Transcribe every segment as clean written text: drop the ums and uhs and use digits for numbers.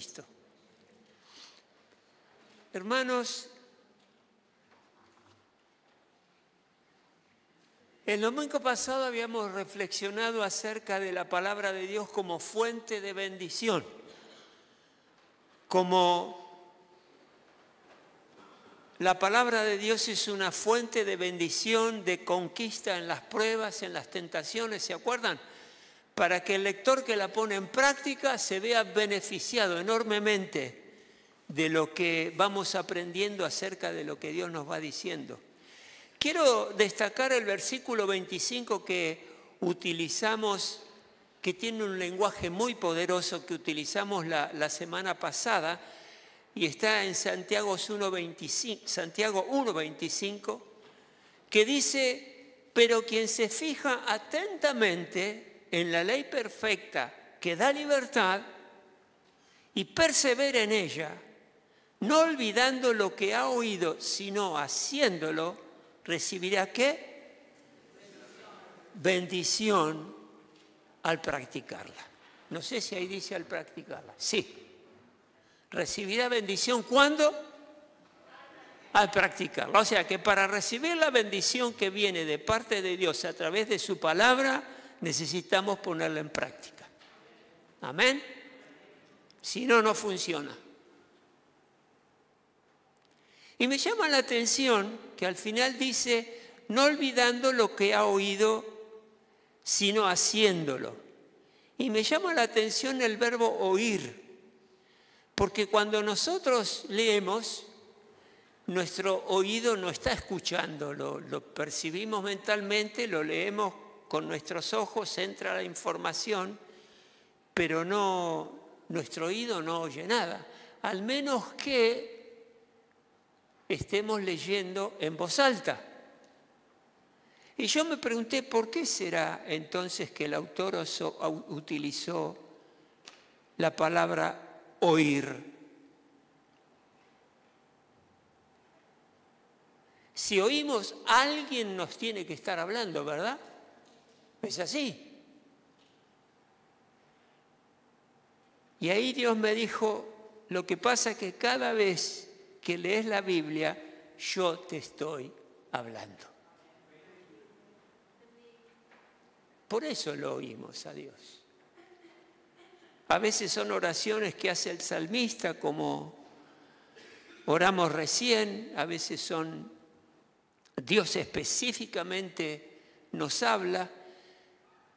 Jesucristo. Hermanos, el domingo pasado habíamos reflexionado acerca de la palabra de Dios como fuente de bendición, como la palabra de Dios es una fuente de bendición, de conquista en las pruebas, en las tentaciones, ¿se acuerdan? Para que el lector que la pone en práctica se vea beneficiado enormemente de lo que vamos aprendiendo acerca de lo que Dios nos va diciendo. Quiero destacar el versículo 25 que utilizamos, que tiene un lenguaje muy poderoso que utilizamos la semana pasada, y está en Santiago 1:25, que dice: pero quien se fija atentamente en la ley perfecta que da libertad y persevera en ella, no olvidando lo que ha oído, sino haciéndolo, recibirá ¿qué? Bendición al practicarla. No sé si ahí dice al practicarla. Sí. Recibirá bendición ¿cuándo? Al practicarla. O sea que para recibir la bendición que viene de parte de Dios a través de su palabra, necesitamos ponerla en práctica. Amén. Si no, no funciona. Y me llama la atención que al final dice: no olvidando lo que ha oído, sino haciéndolo. Y me llama la atención el verbo oír. Porque cuando nosotros leemos, nuestro oído no está escuchando, lo percibimos mentalmente, lo leemos con nuestros ojos, entra la información, pero nuestro oído no oye nada, al menos que estemos leyendo en voz alta. Y yo me pregunté, ¿por qué será entonces que el autor utilizó la palabra oír? Si oímos, alguien nos tiene que estar hablando, ¿verdad? Es así. Y ahí Dios me dijo: lo que pasa es que cada vez que lees la Biblia, yo te estoy hablando. Por eso lo oímos a Dios. A veces son oraciones que hace el salmista, como oramos recién. A veces son Dios específicamente nos habla.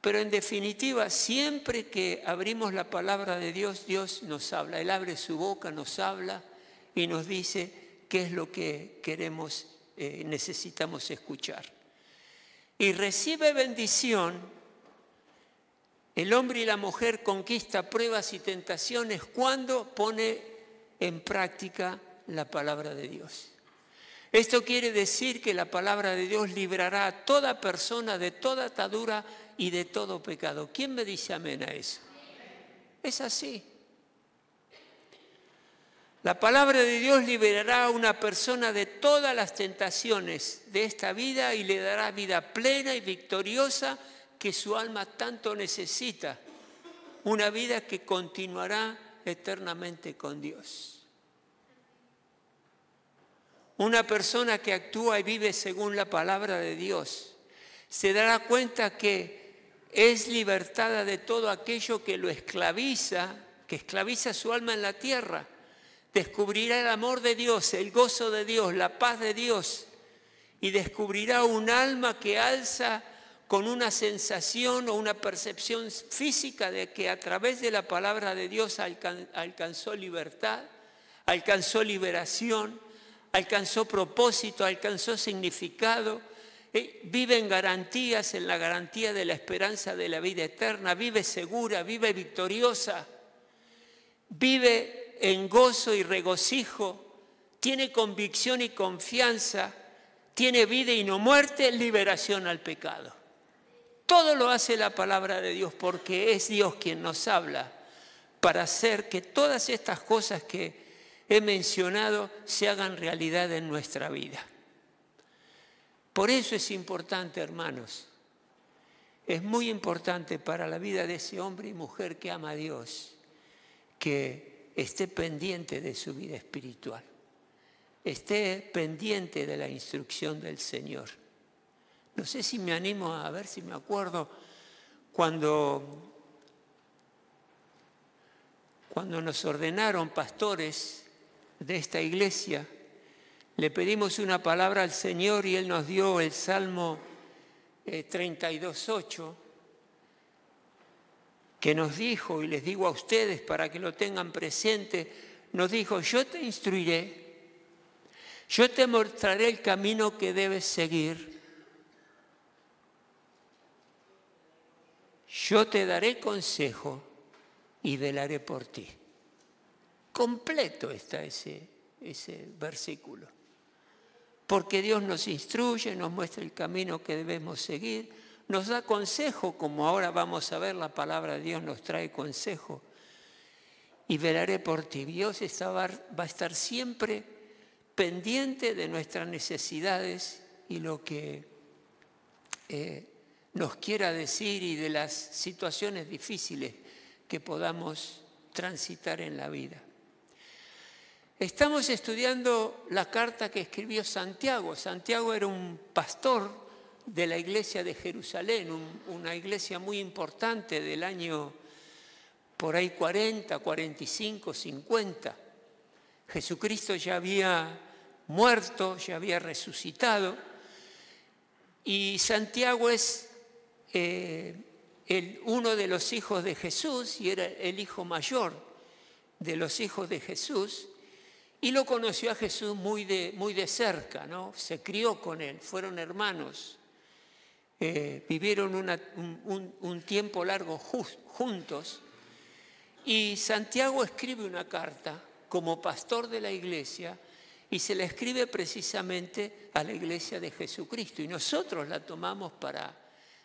Pero en definitiva, siempre que abrimos la palabra de Dios, Dios nos habla. Él abre su boca, nos habla y nos dice qué es lo que queremos, necesitamos escuchar. Y recibe bendición. El hombre y la mujer conquista pruebas y tentaciones cuando pone en práctica la palabra de Dios. Esto quiere decir que la palabra de Dios librará a toda persona de toda atadura y de todo pecado. ¿Quién me dice amén a eso? Es así. La palabra de Dios liberará a una persona de todas las tentaciones de esta vida y le dará vida plena y victoriosa que su alma tanto necesita. Una vida que continuará eternamente con Dios. Una persona que actúa y vive según la palabra de Dios se dará cuenta que es libertada de todo aquello que lo esclaviza, que esclaviza su alma en la tierra. Descubrirá el amor de Dios, el gozo de Dios, la paz de Dios, y descubrirá un alma que alza con una sensación o una percepción física de que a través de la palabra de Dios alcanzó libertad, alcanzó liberación, alcanzó propósito, alcanzó significado, vive en garantías, en la garantía de la esperanza de la vida eterna, vive segura, vive victoriosa, vive en gozo y regocijo, tiene convicción y confianza, tiene vida y no muerte, liberación al pecado. Todo lo hace la palabra de Dios porque es Dios quien nos habla para hacer que todas estas cosas que he mencionado se hagan realidad en nuestra vida. Por eso es importante, hermanos, es muy importante para la vida de ese hombre y mujer que ama a Dios, que esté pendiente de su vida espiritual, esté pendiente de la instrucción del Señor. No sé si me animo a ver si me acuerdo cuando nos ordenaron pastores de esta iglesia, le pedimos una palabra al Señor y Él nos dio el Salmo 32:8, que nos dijo, y les digo a ustedes para que lo tengan presente, nos dijo: yo te instruiré, yo te mostraré el camino que debes seguir, yo te daré consejo y velaré por ti. Completo está ese versículo. Porque Dios nos instruye, nos muestra el camino que debemos seguir, nos da consejo, como ahora vamos a ver, la palabra de Dios nos trae consejo. Y velaré por ti. Dios va a estar siempre pendiente de nuestras necesidades y lo que nos quiera decir y de las situaciones difíciles que podamos transitar en la vida. Estamos estudiando la carta que escribió Santiago. Santiago era un pastor de la iglesia de Jerusalén, una iglesia muy importante del año por ahí 40, 45, 50. Jesucristo ya había muerto, ya había resucitado, y Santiago es uno de los hijos de Jesús y era el hijo mayor de los hijos de Jesús. Y lo conoció a Jesús muy de cerca, ¿no? Se crió con él, fueron hermanos, vivieron un tiempo largo juntos. Y Santiago escribe una carta como pastor de la iglesia y se la escribe precisamente a la iglesia de Jesucristo. Y nosotros la tomamos para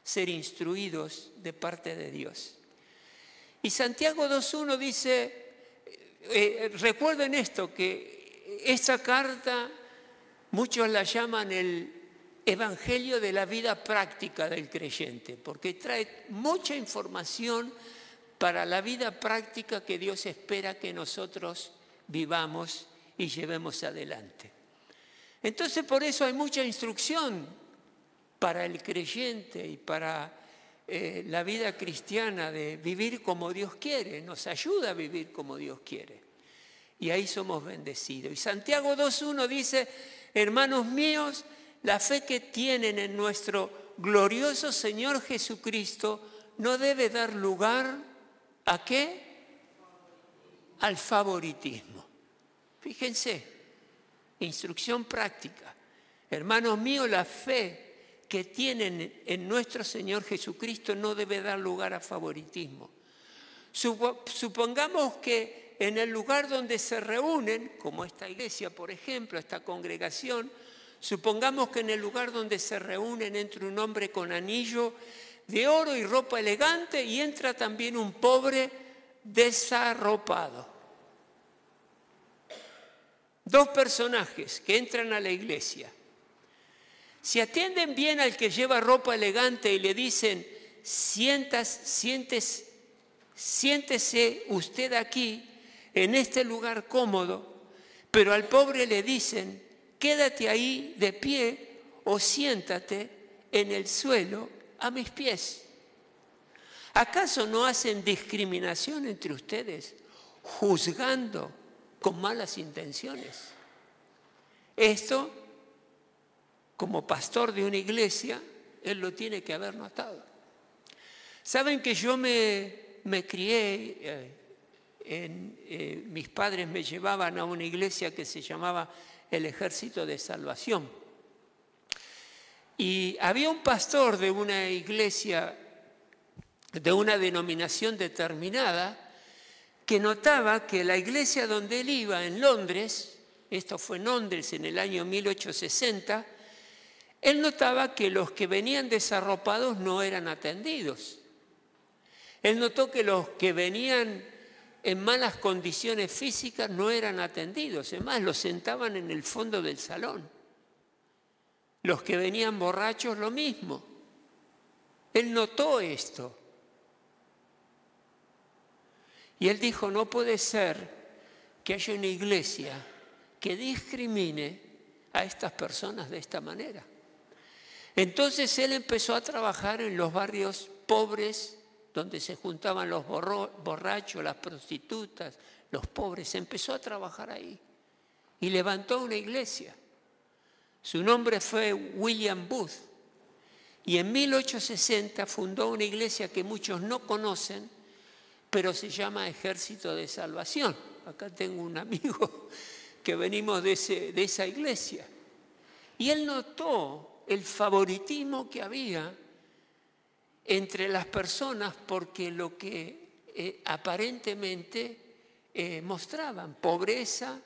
ser instruidos de parte de Dios. Y Santiago 2:1 dice... recuerden esto, que esta carta muchos la llaman el evangelio de la vida práctica del creyente, porque trae mucha información para la vida práctica que Dios espera que nosotros vivamos y llevemos adelante. Entonces, por eso hay mucha instrucción para el creyente y para la vida cristiana, de vivir como Dios quiere, nos ayuda a vivir como Dios quiere. Y ahí somos bendecidos. Y Santiago 2:1 dice: hermanos míos, la fe que tienen en nuestro glorioso Señor Jesucristo no debe dar lugar ¿a qué? Al favoritismo. Fíjense, instrucción práctica. Hermanos míos, la fe que tienen en nuestro Señor Jesucristo no debe dar lugar a favoritismo. Supongamos que en el lugar donde se reúnen, como esta iglesia, por ejemplo, esta congregación, supongamos que en el lugar donde se reúnen entra un hombre con anillo de oro y ropa elegante y entra también un pobre desarropado. Dos personajes que entran a la iglesia. Si atienden bien al que lleva ropa elegante y le dicen: siéntese usted aquí, en este lugar cómodo, pero al pobre le dicen: quédate ahí de pie o siéntate en el suelo a mis pies. ¿Acaso no hacen discriminación entre ustedes, juzgando con malas intenciones? Esto, como pastor de una iglesia, él lo tiene que haber notado. Saben que yo me crié, mis padres me llevaban a una iglesia que se llamaba el Ejército de Salvación. Y había un pastor de una iglesia, de una denominación determinada, que notaba que la iglesia donde él iba, en Londres, esto fue en Londres en el año 1860, él notaba que los que venían desarropados no eran atendidos. Él notó que los que venían en malas condiciones físicas no eran atendidos. Es más, los sentaban en el fondo del salón. Los que venían borrachos, lo mismo. Él notó esto. Y él dijo: no puede ser que haya una iglesia que discrimine a estas personas de esta manera. Entonces él empezó a trabajar en los barrios pobres, donde se juntaban los borrachos, las prostitutas, los pobres. Empezó a trabajar ahí y levantó una iglesia. Su nombre fue William Booth. Y en 1860 fundó una iglesia que muchos no conocen, pero se llama Ejército de Salvación. Acá tengo un amigo que venimos de esa iglesia. Y él notó el favoritismo que había entre las personas porque lo que aparentemente mostraban, pobreza,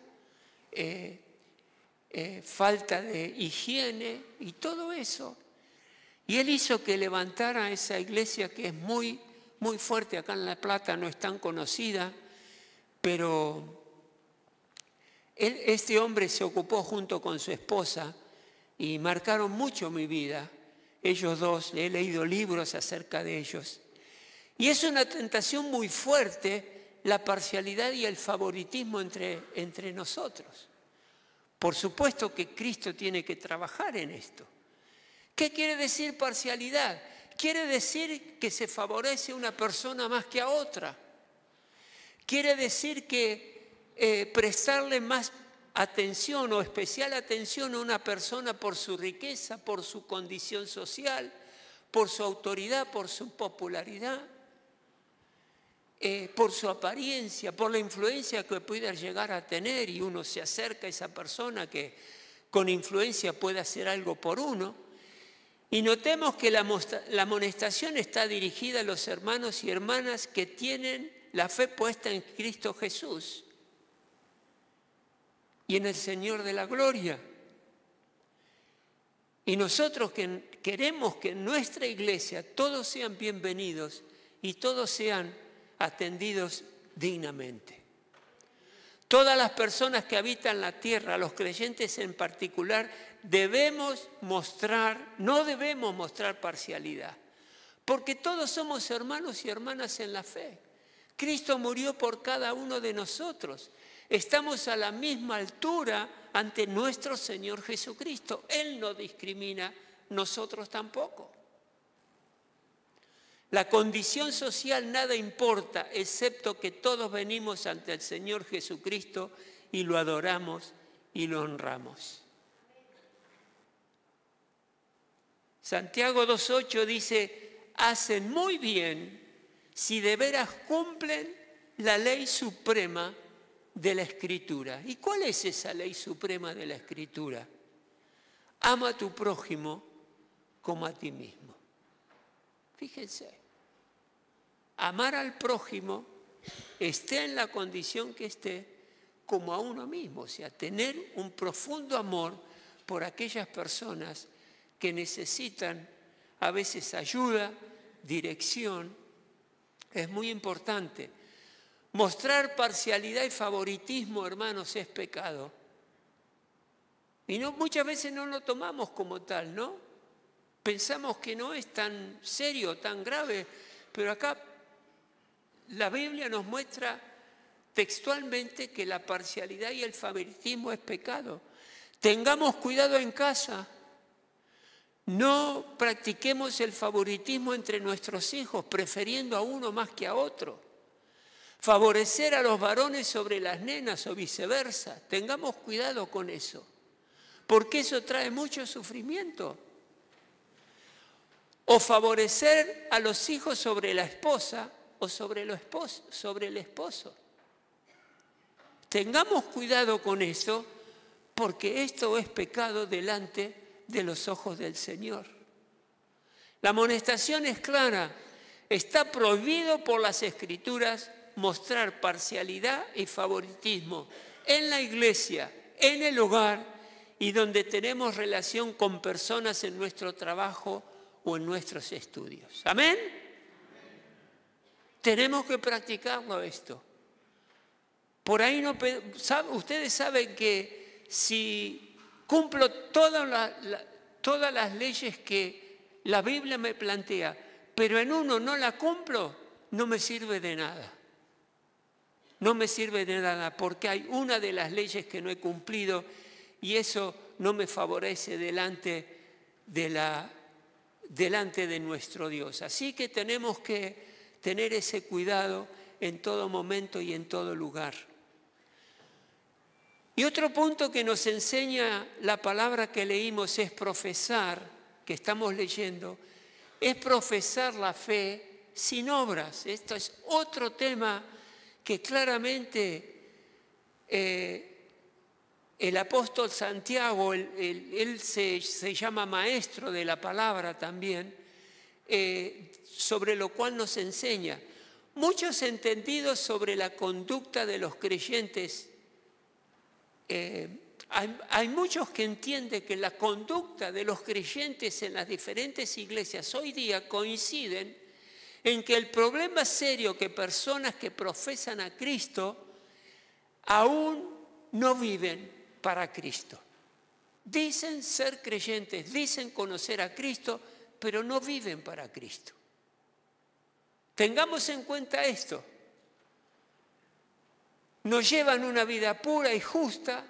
falta de higiene y todo eso. Y él hizo que levantara esa iglesia que es muy, muy fuerte. Acá en La Plata no es tan conocida, pero este hombre se ocupó junto con su esposa y marcaron mucho mi vida. Ellos dos, he leído libros acerca de ellos. Y es una tentación muy fuerte la parcialidad y el favoritismo entre nosotros. Por supuesto que Cristo tiene que trabajar en esto. ¿Qué quiere decir parcialidad? Quiere decir que se favorece a una persona más que a otra. Quiere decir que prestarle más atención o especial atención a una persona por su riqueza, por su condición social, por su autoridad, por su popularidad, por su apariencia, por la influencia que pueda llegar a tener, y uno se acerca a esa persona que con influencia puede hacer algo por uno. Y notemos que la amonestación está dirigida a los hermanos y hermanas que tienen la fe puesta en Cristo Jesús y en el Señor de la gloria. Y nosotros queremos que en nuestra iglesia todos sean bienvenidos y todos sean atendidos dignamente. Todas las personas que habitan la tierra, los creyentes en particular, no debemos mostrar parcialidad, porque todos somos hermanos y hermanas en la fe. Cristo murió por cada uno de nosotros. Estamos a la misma altura ante nuestro Señor Jesucristo. Él no discrimina, nosotros tampoco. La condición social nada importa, excepto que todos venimos ante el Señor Jesucristo y lo adoramos y lo honramos. Santiago 2:8 dice, hacen muy bien si de veras cumplen la ley suprema de la Escritura. ¿Y cuál es esa ley suprema de la Escritura? Ama a tu prójimo como a ti mismo. Fíjense, amar al prójimo, esté en la condición que esté, como a uno mismo. O sea, tener un profundo amor por aquellas personas que necesitan a veces ayuda, dirección. Es muy importante. Mostrar parcialidad y favoritismo, hermanos, es pecado. Y muchas veces no lo tomamos como tal, ¿no? Pensamos que no es tan serio, tan grave, pero acá la Biblia nos muestra textualmente que la parcialidad y el favoritismo es pecado. Tengamos cuidado en casa. No practiquemos el favoritismo entre nuestros hijos, prefiriendo a uno más que a otro. Favorecer a los varones sobre las nenas o viceversa. Tengamos cuidado con eso, porque eso trae mucho sufrimiento. O favorecer a los hijos sobre la esposa o sobre el esposo. Tengamos cuidado con eso, porque esto es pecado delante de los ojos del Señor. La amonestación es clara. Está prohibido por las Escrituras mostrar parcialidad y favoritismo en la iglesia, en el hogar y donde tenemos relación con personas en nuestro trabajo o en nuestros estudios. ¿Amén? Tenemos que practicarlo esto. Por ahí ustedes saben que si cumplo todas las leyes que la Biblia me plantea, pero en uno no la cumplo, no me sirve de nada. no me sirve de nada porque hay una de las leyes que no he cumplido y eso no me favorece delante de nuestro Dios. Así que tenemos que tener ese cuidado en todo momento y en todo lugar. Y otro punto que nos enseña la palabra que leímos es profesar, que estamos leyendo, es profesar la fe sin obras. Esto es otro tema que claramente el apóstol Santiago, él se llama maestro de la palabra también, sobre lo cual nos enseña. Muchos entendidos sobre la conducta de los creyentes. Hay muchos que entienden que la conducta de los creyentes en las diferentes iglesias hoy día coinciden en que el problema serio que personas que profesan a Cristo aún no viven para Cristo. Dicen ser creyentes, dicen conocer a Cristo, pero no viven para Cristo. Tengamos en cuenta esto. No llevan una vida pura y justa,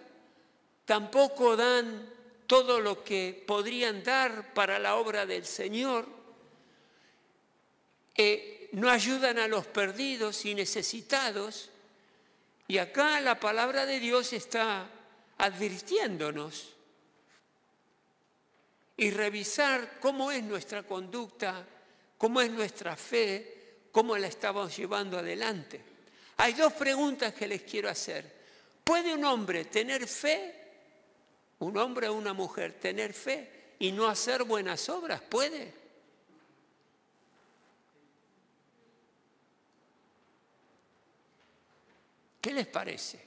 tampoco dan todo lo que podrían dar para la obra del Señor, no ayudan a los perdidos y necesitados, y acá la palabra de Dios está advirtiéndonos y revisar cómo es nuestra conducta, cómo es nuestra fe, cómo la estamos llevando adelante. Hay dos preguntas que les quiero hacer. ¿Puede un hombre tener fe, un hombre o una mujer tener fe y no hacer buenas obras? ¿Puede? ¿Qué les parece?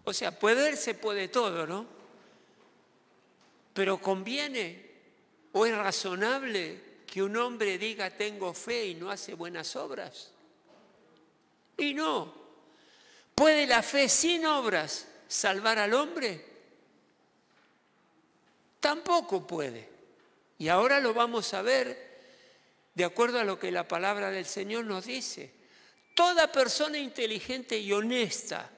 O sea, poder se puede todo, ¿no? Pero ¿conviene o es razonable que un hombre diga tengo fe y no hace buenas obras? Y no. ¿Puede la fe sin obras salvar al hombre? Tampoco puede. Y ahora lo vamos a ver de acuerdo a lo que la palabra del Señor nos dice. Toda persona inteligente y honesta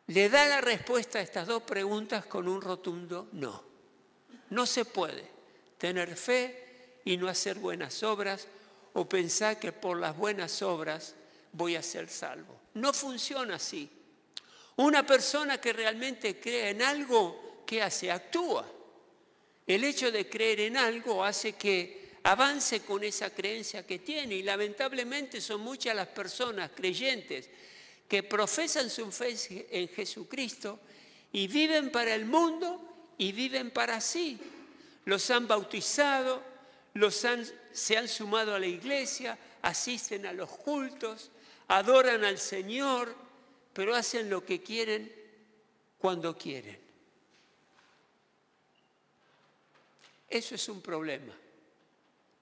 le da la respuesta a estas dos preguntas con un rotundo no. No se puede tener fe y no hacer buenas obras o pensar que por las buenas obras voy a ser salvo. No funciona así. Una persona que realmente cree en algo, ¿qué hace? Actúa. El hecho de creer en algo hace que avance con esa creencia que tiene y lamentablemente son muchas las personas creyentes que profesan su fe en Jesucristo y viven para el mundo y viven para sí. Los han bautizado, se han sumado a la iglesia, asisten a los cultos, adoran al Señor, pero hacen lo que quieren cuando quieren. Eso es un problema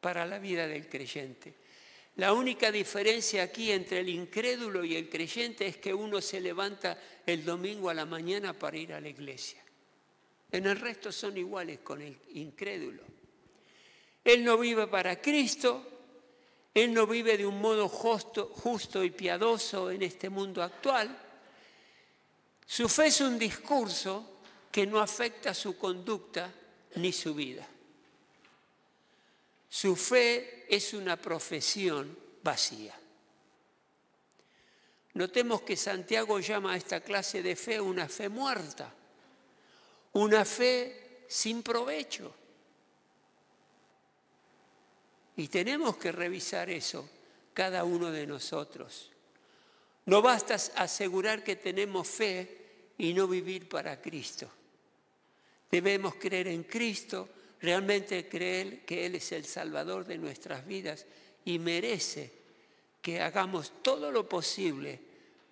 para la vida del creyente. La única diferencia aquí entre el incrédulo y el creyente es que uno se levanta el domingo a la mañana para ir a la iglesia. En el resto son iguales con el incrédulo. Él no vive para Cristo, él no vive de un modo justo y piadoso en este mundo actual. Su fe es un discurso que no afecta su conducta ni su vida. Su fe es una profesión vacía. Notemos que Santiago llama a esta clase de fe una fe muerta, una fe sin provecho. Y tenemos que revisar eso, cada uno de nosotros. No basta asegurar que tenemos fe y no vivir para Cristo. Debemos creer en Cristo, realmente creer que Él es el Salvador de nuestras vidas y merece que hagamos todo lo posible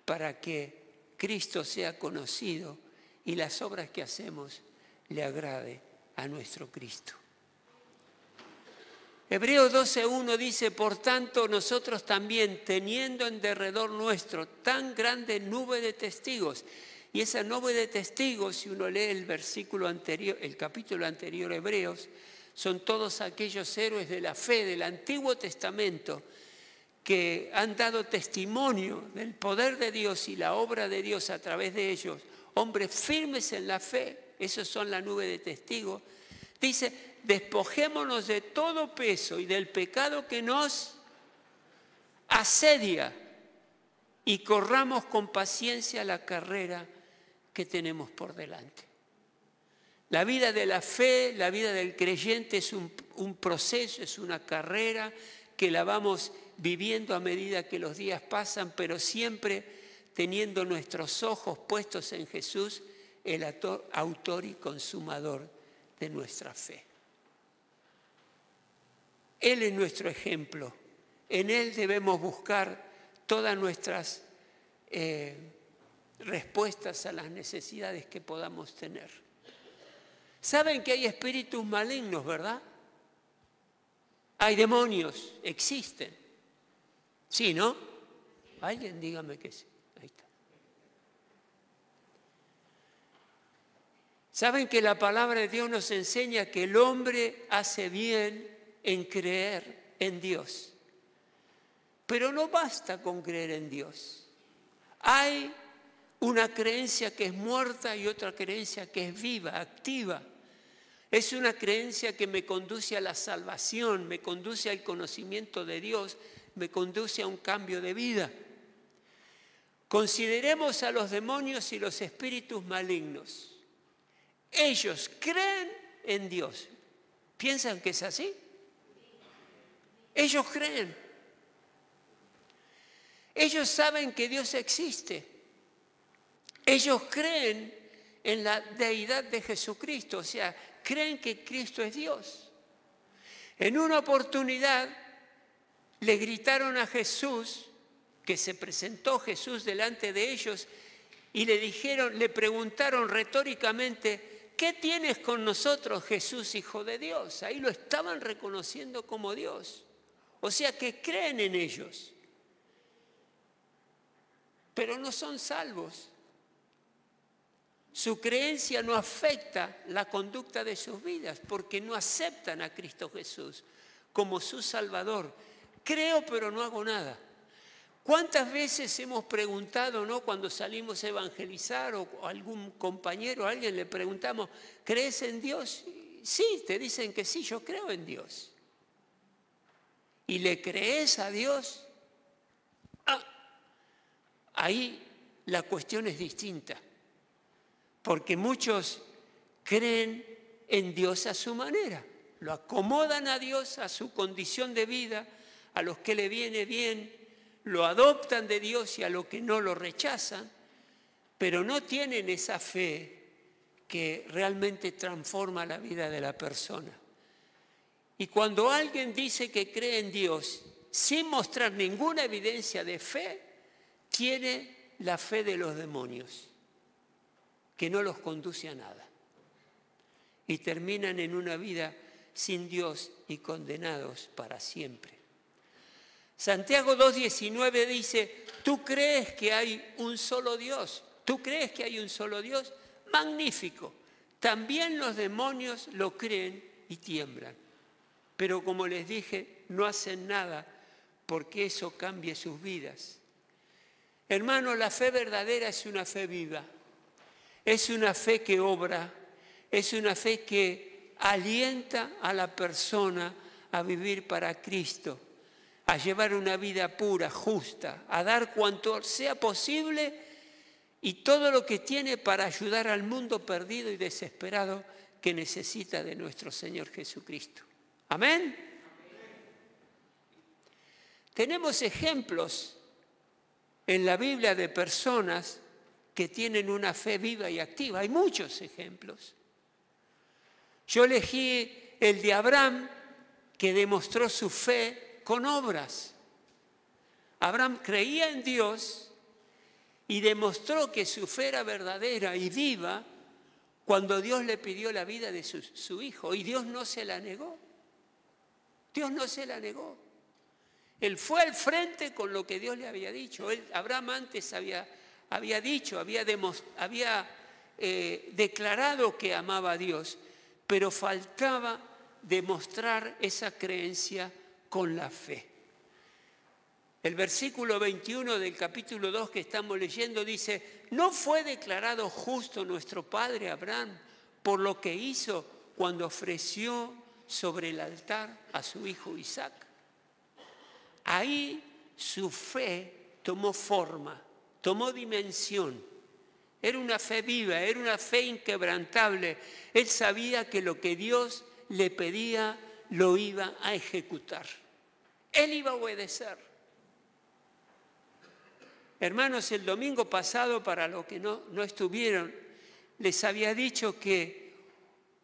para que Cristo sea conocido y las obras que hacemos le agrade a nuestro Cristo. Hebreos 12:1 dice, por tanto nosotros también, teniendo en derredor nuestro tan grande nube de testigos. Y esa nube de testigos, si uno lee el versículo anterior, el capítulo anterior, Hebreos, son todos aquellos héroes de la fe del Antiguo Testamento que han dado testimonio del poder de Dios y la obra de Dios a través de ellos, hombres firmes en la fe, esos son la nube de testigos, dice, despojémonos de todo peso y del pecado que nos asedia y corramos con paciencia la carrera que tenemos por delante. La vida de la fe, la vida del creyente es un proceso, es una carrera que la vamos viviendo a medida que los días pasan, pero siempre teniendo nuestros ojos puestos en Jesús, el autor y consumador de nuestra fe. Él es nuestro ejemplo. En Él debemos buscar todas nuestras respuestas a las necesidades que podamos tener. Saben que hay espíritus malignos, ¿verdad? Hay demonios, existen. ¿Sí, no? Alguien dígame que sí. Ahí está. Saben que la palabra de Dios nos enseña que el hombre hace bien en creer en Dios. Pero no basta con creer en Dios. Hay una creencia que es muerta y otra creencia que es viva, activa. Es una creencia que me conduce a la salvación, me conduce al conocimiento de Dios, me conduce a un cambio de vida. Consideremos a los demonios y los espíritus malignos. Ellos creen en Dios. ¿Piensan que es así? Ellos creen. Ellos saben que Dios existe. Ellos creen en la deidad de Jesucristo, o sea, creen que Cristo es Dios. En una oportunidad le gritaron a Jesús, que se presentó Jesús delante de ellos, y le preguntaron retóricamente, ¿qué tienes con nosotros, Jesús, Hijo de Dios? Ahí lo estaban reconociendo como Dios. O sea que creen en ellos, pero no son salvos. Su creencia no afecta la conducta de sus vidas porque no aceptan a Cristo Jesús como su Salvador. Creo, pero no hago nada. ¿Cuántas veces hemos preguntado, ¿no? Cuando salimos a evangelizar o a algún compañero, a alguien le preguntamos, ¿crees en Dios? Sí, te dicen que sí, yo creo en Dios. ¿Y le crees a Dios? Ahí la cuestión es distinta. Porque muchos creen en Dios a su manera, lo acomodan a Dios, a su condición de vida, a los que le viene bien, lo adoptan de Dios y a los que no lo rechazan, pero no tienen esa fe que realmente transforma la vida de la persona. Y cuando alguien dice que cree en Dios sin mostrar ninguna evidencia de fe, tiene la fe de los demonios, que no los conduce a nada. Y terminan en una vida sin Dios y condenados para siempre. Santiago 2:19 dice, ¿tú crees que hay un solo Dios? ¿Tú crees que hay un solo Dios? Magnífico. También los demonios lo creen y tiemblan. Pero como les dije, no hacen nada porque eso cambie sus vidas. Hermano, la fe verdadera es una fe viva. Es una fe que obra, es una fe que alienta a la persona a vivir para Cristo, a llevar una vida pura, justa, a dar cuanto sea posible y todo lo que tiene para ayudar al mundo perdido y desesperado que necesita de nuestro Señor Jesucristo. Amén. Tenemos ejemplos en la Biblia de personas que tienen una fe viva y activa. Hay muchos ejemplos. Yo elegí el de Abraham, que demostró su fe con obras. Abraham creía en Dios y demostró que su fe era verdadera y viva cuando Dios le pidió la vida de su hijo. Y Dios no se la negó. Dios no se la negó. Él fue al frente con lo que Dios le había dicho. Abraham antes había declarado que amaba a Dios, pero faltaba demostrar esa creencia con la fe. El versículo 21 del capítulo 2 que estamos leyendo dice, ¿no fue declarado justo nuestro padre Abraham por lo que hizo cuando ofreció sobre el altar a su hijo Isaac? Ahí su fe tomó forma, tomó dimensión. Era una fe viva, era una fe inquebrantable. Él sabía que lo que Dios le pedía lo iba a ejecutar. Él iba a obedecer. Hermanos, el domingo pasado, para los que no estuvieron, les había dicho que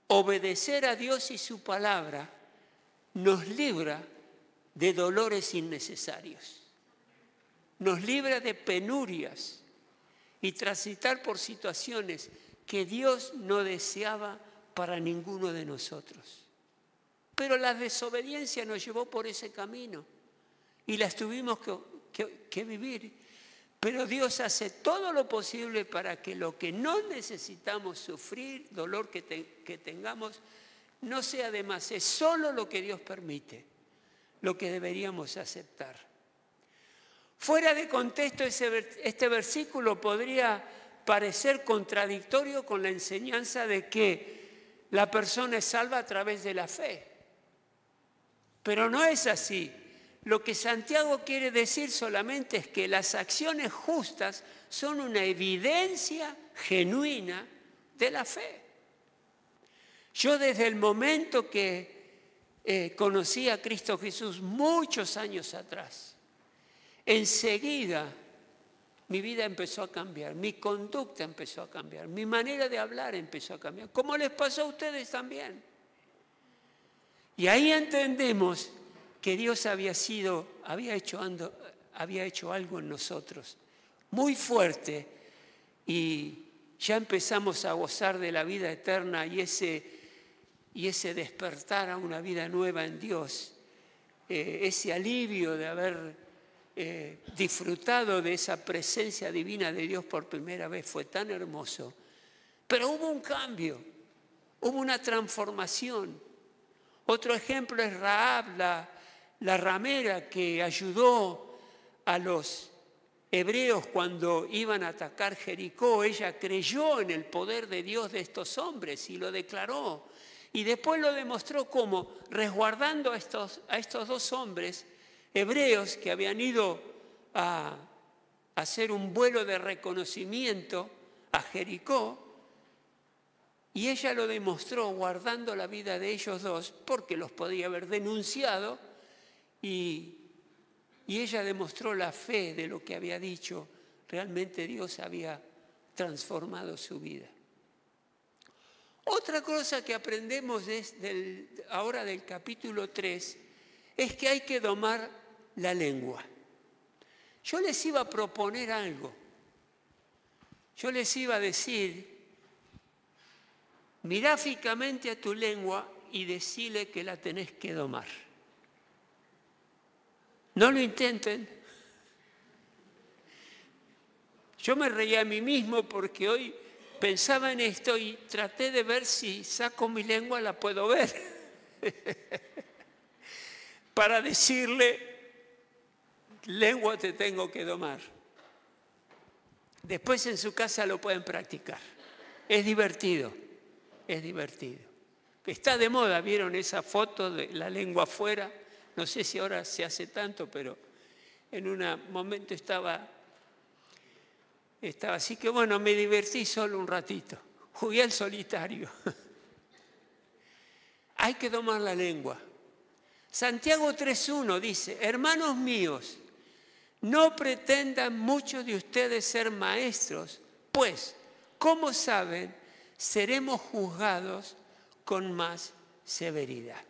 obedecer a Dios y su palabra nos libra de dolores innecesarios. Nos libra de penurias y transitar por situaciones que Dios no deseaba para ninguno de nosotros. Pero la desobediencia nos llevó por ese camino y las tuvimos que vivir. Pero Dios hace todo lo posible para que lo que no necesitamos sufrir, dolor que tengamos, no sea de más. Es solo lo que Dios permite, lo que deberíamos aceptar. Fuera de contexto, este versículo podría parecer contradictorio con la enseñanza de que la persona es salva a través de la fe. Pero no es así. Lo que Santiago quiere decir solamente es que las acciones justas son una evidencia genuina de la fe. Yo desde el momento que conocí a Cristo Jesús muchos años atrás, enseguida mi vida empezó a cambiar, mi conducta empezó a cambiar, mi manera de hablar empezó a cambiar, como les pasó a ustedes también. Y ahí entendemos que Dios había hecho algo en nosotros muy fuerte y ya empezamos a gozar de la vida eterna y ese despertar a una vida nueva en Dios, ese alivio de haber disfrutado de esa presencia divina de Dios por primera vez fue tan hermoso. Pero hubo un cambio, hubo una transformación. Otro ejemplo es Rahab, la ramera que ayudó a los hebreos cuando iban a atacar Jericó. Ella creyó en el poder de Dios de estos hombres y lo declaró. Y después lo demostró como resguardando a estos dos hombres hebreos que habían ido a hacer un vuelo de reconocimiento a Jericó. Y ella lo demostró guardando la vida de ellos dos porque los podía haber denunciado. Y ella demostró la fe de lo que había dicho. Realmente Dios había transformado su vida. Otra cosa que aprendemos ahora del capítulo 3 es que hay que domar la lengua. Yo les iba a proponer algo. Yo les iba a decir, mirá fijamente a tu lengua y decile que la tenés que domar. No lo intenten. Yo me reía a mí mismo porque hoy pensaba en esto y traté de ver si saco mi lengua, la puedo ver. Para decirle, lengua te tengo que domar. Después en su casa lo pueden practicar. Es divertido, es divertido. Está de moda, ¿vieron esa foto de la lengua afuera? No sé si ahora se hace tanto, pero en un momento estaba así que bueno, me divertí solo un ratito. Jugué al solitario. Hay que domar la lengua. Santiago 3:1 dice, hermanos míos, no pretendan muchos de ustedes ser maestros, pues, como saben, seremos juzgados con más severidad.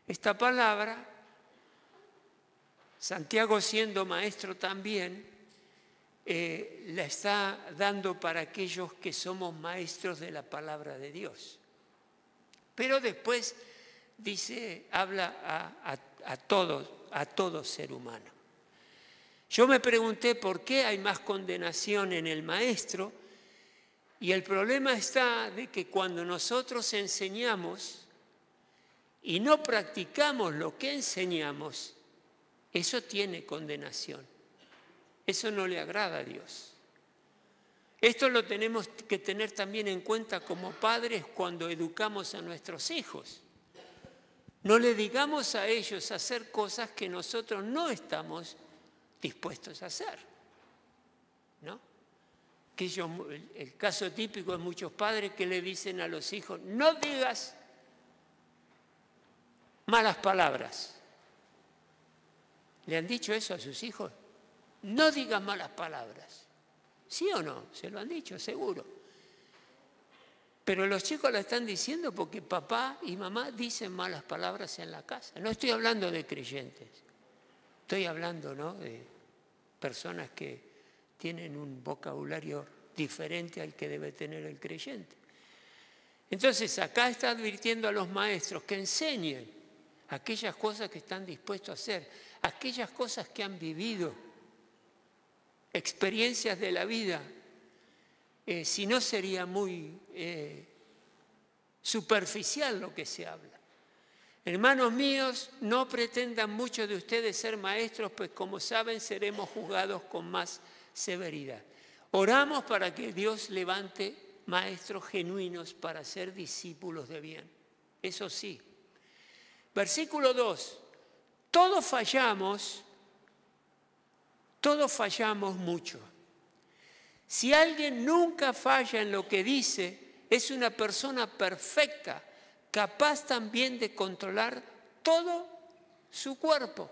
Esta palabra, Santiago siendo maestro también, la está dando para aquellos que somos maestros de la palabra de Dios. Pero después dice, habla a todo ser humano. Yo me pregunté por qué hay más condenación en el maestro, y el problema está de que cuando nosotros enseñamos y no practicamos lo que enseñamos, Eso tiene condenación. Eso no le agrada a Dios. Esto lo tenemos que tener también en cuenta como padres cuando educamos a nuestros hijos. No le digamos a ellos hacer cosas que nosotros no estamos dispuestos a hacer, ¿no? El caso típico es muchos padres que le dicen a los hijos, no digas malas palabras. ¿Le han dicho eso a sus hijos? No digas malas palabras. ¿Sí o no? Se lo han dicho, seguro. Pero los chicos lo están diciendo porque papá y mamá dicen malas palabras en la casa. No estoy hablando de creyentes. Estoy hablando, ¿no?, de personas que tienen un vocabulario diferente al que debe tener el creyente. Entonces, acá está advirtiendo a los maestros que enseñen aquellas cosas que están dispuestos a hacer, aquellas cosas que han vivido, experiencias de la vida. Si no sería muy superficial lo que se habla. Hermanos míos, no pretendan muchos de ustedes ser maestros, pues como saben seremos juzgados con más severidad. Oramos para que Dios levante maestros genuinos para ser discípulos de bien. Eso sí. Versículo 2. Todos fallamos mucho. Si alguien nunca falla en lo que dice, es una persona perfecta, capaz también de controlar todo su cuerpo.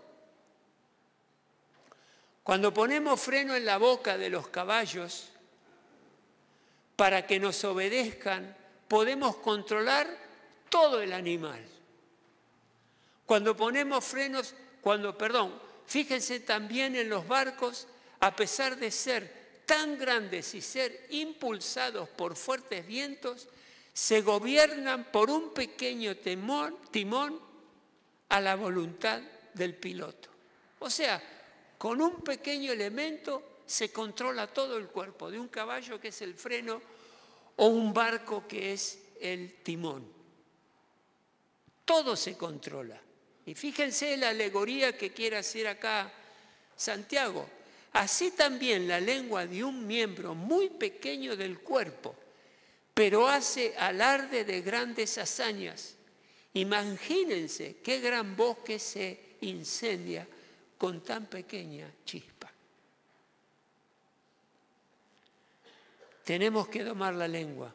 Cuando ponemos freno en la boca de los caballos para que nos obedezcan, podemos controlar todo el animal. Cuando ponemos frenos, fíjense también en los barcos, a pesar de ser tan grandes y ser impulsados por fuertes vientos, se gobiernan por un pequeño timón a la voluntad del piloto. O sea, con un pequeño elemento se controla todo el cuerpo, de un caballo que es el freno o un barco que es el timón. Todo se controla. Y fíjense la alegoría que quiere hacer acá Santiago. Así también la lengua de un miembro muy pequeño del cuerpo, pero hace alarde de grandes hazañas. Imagínense qué gran bosque se incendia con tan pequeña chispa. Tenemos que domar la lengua.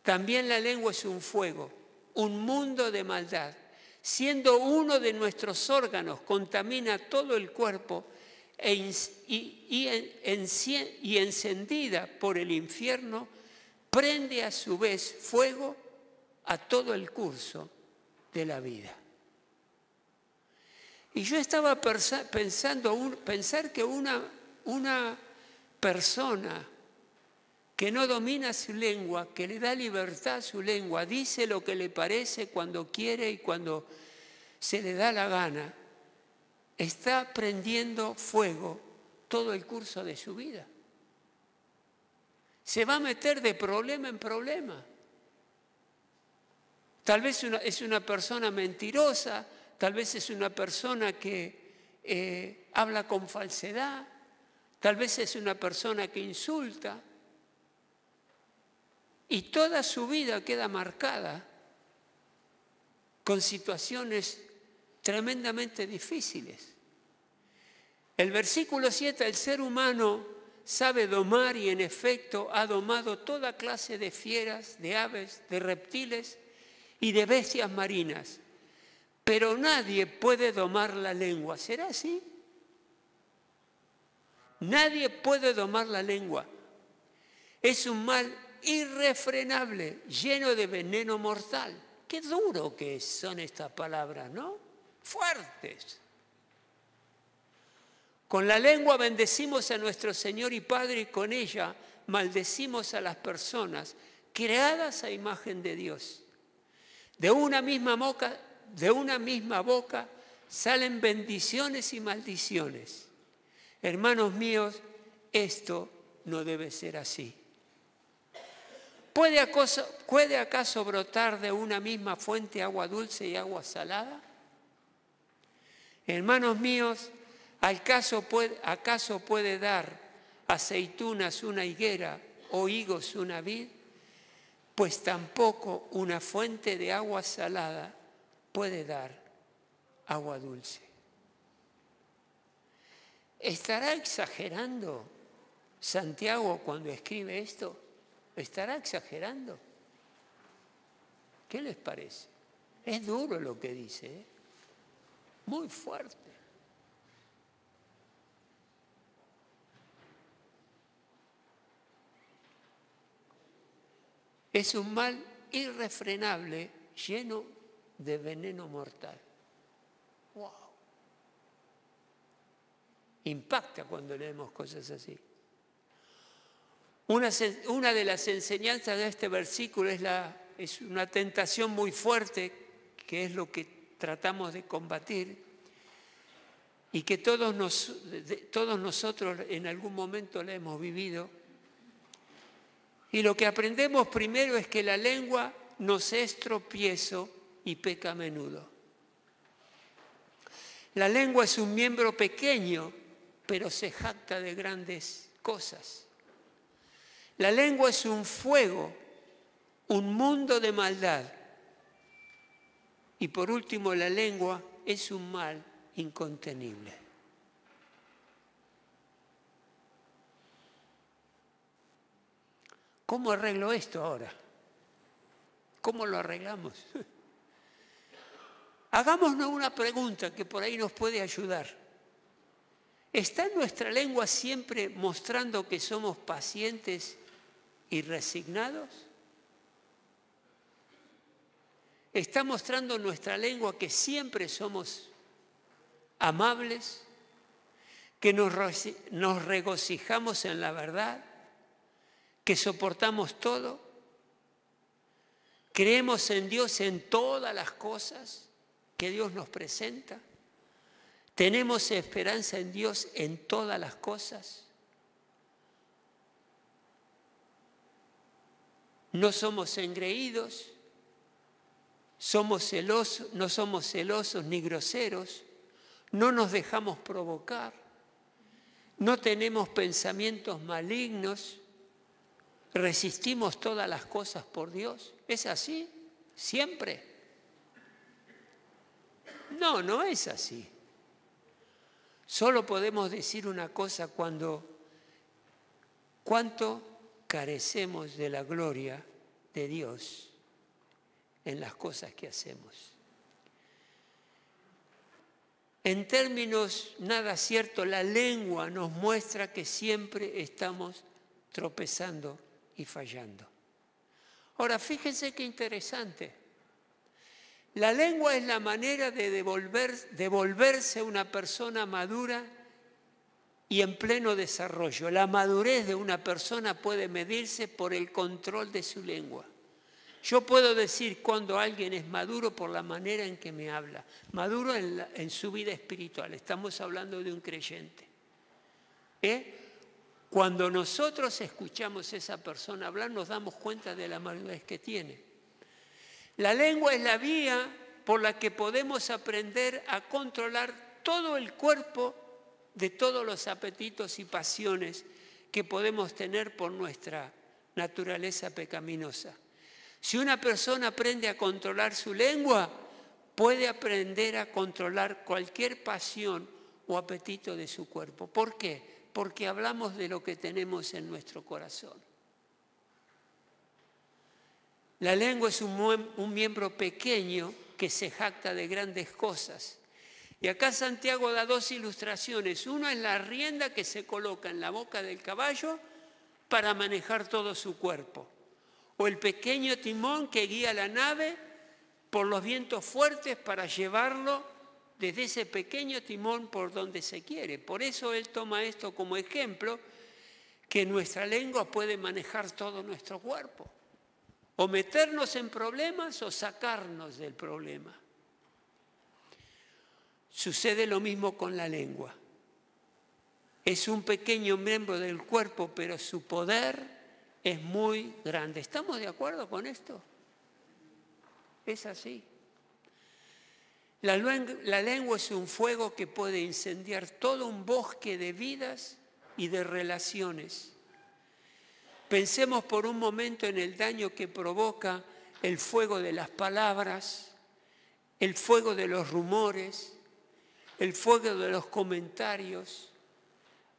También la lengua es un fuego, un mundo de maldad. Siendo uno de nuestros órganos, contamina todo el cuerpo y encendida por el infierno, prende a su vez fuego a todo el curso de la vida. Y yo estaba pensar que una persona que no domina su lengua, que le da libertad a su lengua, dice lo que le parece cuando quiere y cuando se le da la gana, está prendiendo fuego todo el curso de su vida. Se va a meter de problema en problema. Tal vez es una persona mentirosa, tal vez es una persona que habla con falsedad, tal vez es una persona que insulta. Y toda su vida queda marcada con situaciones tremendamente difíciles. El versículo 7, el ser humano sabe domar y en efecto ha domado toda clase de fieras, de aves, de reptiles y de bestias marinas. Pero nadie puede domar la lengua. ¿Será así? Nadie puede domar la lengua. Es un mal irrefrenable, lleno de veneno mortal. Qué duro que son estas palabras, ¿no? Fuertes. Con la lengua bendecimos a nuestro Señor y Padre y con ella maldecimos a las personas creadas a imagen de Dios. De una misma boca salen bendiciones y maldiciones. Hermanos míos, esto no debe ser así. ¿Puede acaso brotar de una misma fuente agua dulce y agua salada? Hermanos míos, ¿acaso puede dar aceitunas una higuera o higos una vid? Pues tampoco una fuente de agua salada puede dar agua dulce. ¿Estará exagerando Santiago cuando escribe esto? ¿Estará exagerando? ¿Qué les parece? Es duro lo que dice, ¿eh? Muy fuerte. Es un mal irrefrenable, lleno de veneno mortal. ¡Wow! Impacta cuando leemos cosas así. Una de las enseñanzas de este versículo es una tentación muy fuerte, que es lo que tratamos de combatir, y que todos nosotros en algún momento la hemos vivido. Y lo que aprendemos primero es que la lengua nos es tropiezo y peca a menudo. La lengua es un miembro pequeño, pero se jacta de grandes cosas. La lengua es un fuego, un mundo de maldad. Y por último, la lengua es un mal incontenible. ¿Cómo arreglo esto ahora? ¿Cómo lo arreglamos? Hagámonos una pregunta que por ahí nos puede ayudar. ¿Está nuestra lengua siempre mostrando que somos pacientes y resignados? ¿Está mostrando nuestra lengua que siempre somos amables? ¿Que nos regocijamos en la verdad? ¿Que soportamos todo? ¿Creemos en Dios en todas las cosas que Dios nos presenta? ¿Tenemos esperanza en Dios en todas las cosas? ¿No somos engreídos? No somos celosos ni groseros, no nos dejamos provocar, no tenemos pensamientos malignos, resistimos todas las cosas por Dios. ¿Es así? ¿Siempre? No, no es así. Solo podemos decir una cosa: cuánto carecemos de la gloria de Dios en las cosas que hacemos. En términos nada cierto, la lengua nos muestra que siempre estamos tropezando y fallando. Ahora, fíjense qué interesante. La lengua es la manera de devolverse una persona madura y en pleno desarrollo. La madurez de una persona puede medirse por el control de su lengua. Yo puedo decir cuando alguien es maduro por la manera en que me habla, maduro en su vida espiritual. Estamos hablando de un creyente. Cuando nosotros escuchamos a esa persona hablar, nos damos cuenta de la madurez que tiene. La lengua es la vía por la que podemos aprender a controlar todo el cuerpo de todos los apetitos y pasiones que podemos tener por nuestra naturaleza pecaminosa. Si una persona aprende a controlar su lengua, puede aprender a controlar cualquier pasión o apetito de su cuerpo. ¿Por qué? Porque hablamos de lo que tenemos en nuestro corazón. La lengua es un miembro pequeño que se jacta de grandes cosas. Y acá Santiago da dos ilustraciones. Uno es la rienda que se coloca en la boca del caballo para manejar todo su cuerpo. O el pequeño timón que guía la nave por los vientos fuertes para llevarlo desde ese pequeño timón por donde se quiere. Por eso él toma esto como ejemplo, que nuestra lengua puede manejar todo nuestro cuerpo. O meternos en problemas o sacarnos del problema. Sucede lo mismo con la lengua. Es un pequeño miembro del cuerpo, pero su poder es muy grande. ¿Estamos de acuerdo con esto? Es así. La lengua es un fuego que puede incendiar todo un bosque de vidas y de relaciones. Pensemos por un momento en el daño que provoca el fuego de las palabras, el fuego de los rumores, el fuego de los comentarios,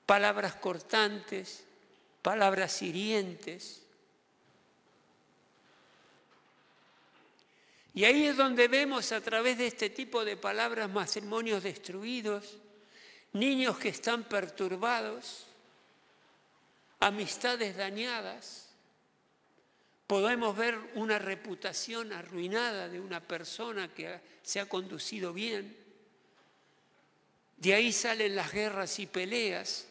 palabras cortantes, palabras hirientes. Y ahí es donde vemos a través de este tipo de palabras matrimonios destruidos, niños que están perturbados, amistades dañadas. Podemos ver una reputación arruinada de una persona que se ha conducido bien. De ahí salen las guerras y peleas,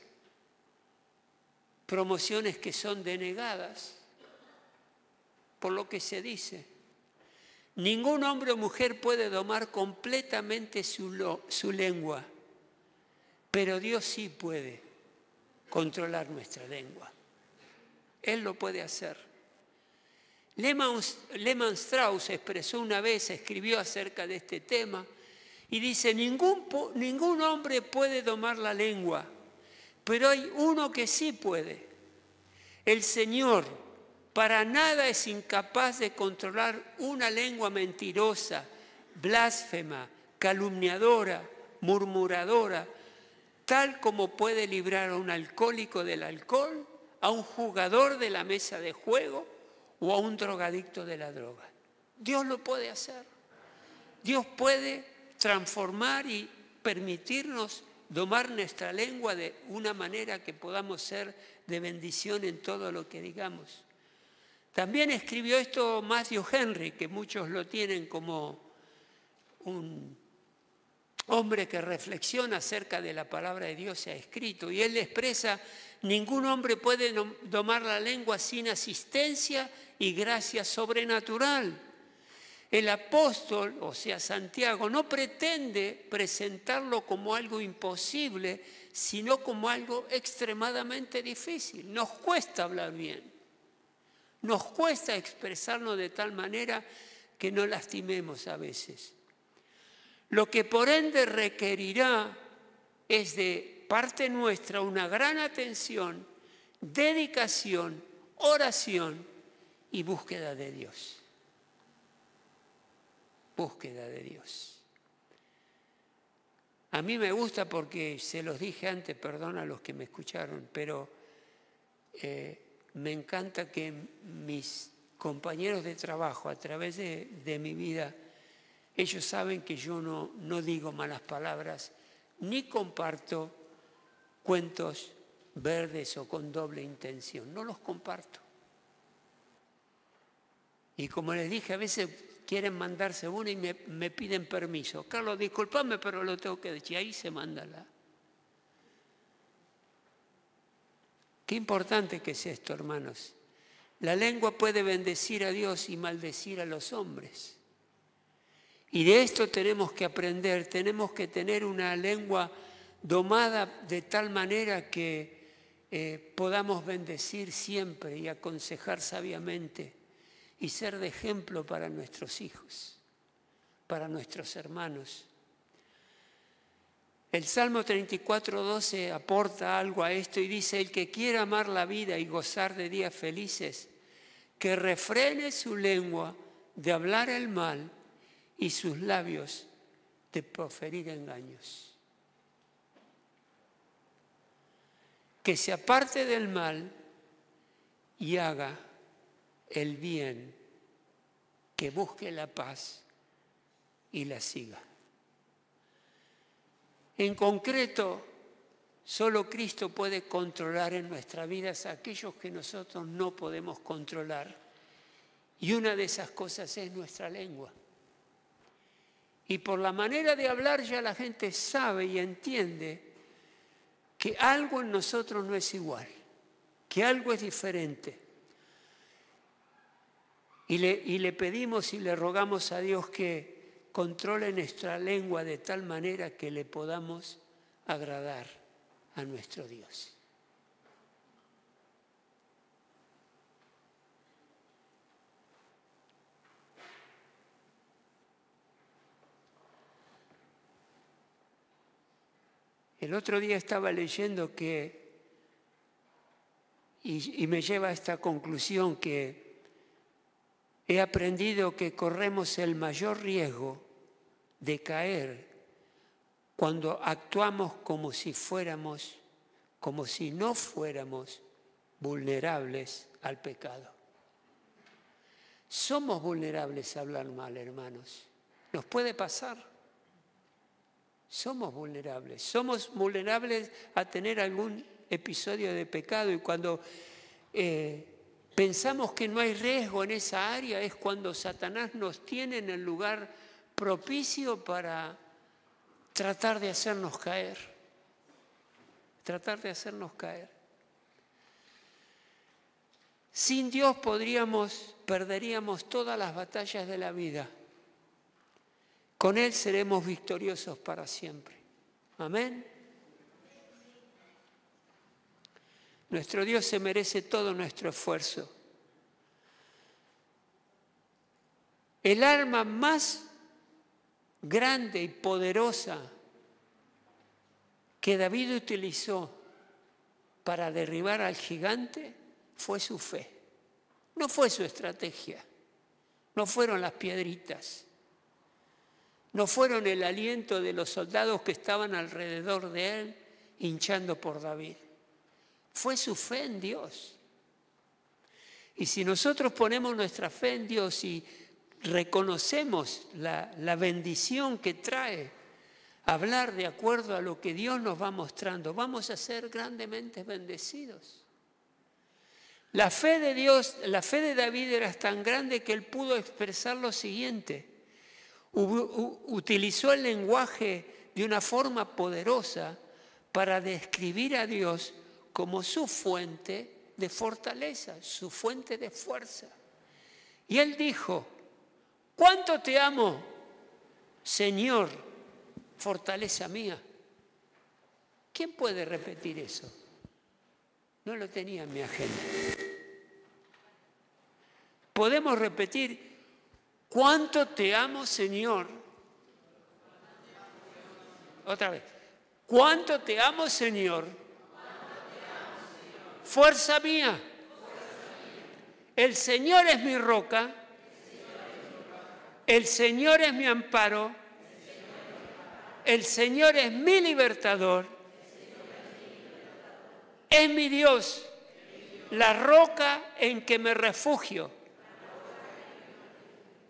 promociones que son denegadas por lo que se dice. Ningún hombre o mujer puede domar completamente su lengua, pero Dios sí puede controlar nuestra lengua. Él lo puede hacer. Lehmann Strauss expresó una vez, escribió acerca de este tema, y dice, ningún hombre puede domar la lengua, pero hay uno que sí puede. El Señor para nada es incapaz de controlar una lengua mentirosa, blasfema, calumniadora, murmuradora, tal como puede librar a un alcohólico del alcohol, a un jugador de la mesa de juego o a un drogadicto de la droga. Dios lo puede hacer. Dios puede transformar y permitirnos domar nuestra lengua de una manera que podamos ser de bendición en todo lo que digamos. También escribió esto Matthew Henry, que muchos lo tienen como un hombre que reflexiona acerca de la palabra de Dios se ha escrito. Y él expresa, ningún hombre puede domar la lengua sin asistencia y gracia sobrenatural. El apóstol, o sea, Santiago, no pretende presentarlo como algo imposible, sino como algo extremadamente difícil. Nos cuesta hablar bien. Nos cuesta expresarnos de tal manera que no lastimemos a veces. Lo que por ende requerirá es de parte nuestra una gran atención, dedicación, oración y búsqueda de Dios. Búsqueda de Dios. A mí me gusta porque se los dije antes, perdón a los que me escucharon, pero me encanta que mis compañeros de trabajo, a través de mi vida, ellos saben que yo no digo malas palabras, ni comparto cuentos verdes o con doble intención. No los comparto. Y como les dije, a veces quieren mandarse una y me piden permiso. Carlos, discúlpame, pero lo tengo que decir. Ahí se manda la... Qué importante que es esto, hermanos. La lengua puede bendecir a Dios y maldecir a los hombres. Y de esto tenemos que aprender, tenemos que tener una lengua domada de tal manera que podamos bendecir siempre y aconsejar sabiamente y ser de ejemplo para nuestros hijos, para nuestros hermanos. El Salmo 34:12 aporta algo a esto y dice, el que quiera amar la vida y gozar de días felices, que refrene su lengua de hablar el mal y sus labios de proferir engaños. Que se aparte del mal y haga el bien, que busque la paz y la siga. En concreto, solo Cristo puede controlar en nuestras vidas aquellos que nosotros no podemos controlar. Y una de esas cosas es nuestra lengua. Y por la manera de hablar ya la gente sabe y entiende que algo en nosotros no es igual, que algo es diferente. Y le pedimos y le rogamos a Dios que controle nuestra lengua de tal manera que le podamos agradar a nuestro Dios. El otro día estaba leyendo y me lleva a esta conclusión, que he aprendido que corremos el mayor riesgo de caer cuando actuamos como si no fuéramos vulnerables al pecado. Somos vulnerables a hablar mal, hermanos. Nos puede pasar. Somos vulnerables a tener algún episodio de pecado, y cuando pensamos que no hay riesgo en esa área es cuando Satanás nos tiene en el lugar propicio para tratar de hacernos caer. Sin Dios perderíamos todas las batallas de la vida. Con Él seremos victoriosos para siempre. Amén. Nuestro Dios se merece todo nuestro esfuerzo. El arma más grande y poderosa que David utilizó para derribar al gigante fue su fe. No fue su estrategia, no fueron las piedritas, no fueron el aliento de los soldados que estaban alrededor de él hinchando por David. Fue su fe en Dios. Y si nosotros ponemos nuestra fe en Dios y reconocemos la bendición que trae hablar de acuerdo a lo que Dios nos va mostrando, vamos a ser grandemente bendecidos. La fe de Dios, la fe de David era tan grande que él pudo expresar lo siguiente. Utilizó el lenguaje de una forma poderosa para describir a Dios como su fuente de fortaleza, su fuente de fuerza. Y él dijo: ¿cuánto te amo, Señor, fortaleza mía? ¿Quién puede repetir eso? No lo tenía en mi agenda. Podemos repetir: ¿cuánto te amo, Señor? Otra vez. ¿Cuánto te amo, Señor? Fuerza mía. El Señor es mi roca. El Señor es mi amparo. El Señor es mi libertador. Es mi Dios, la roca en que me refugio.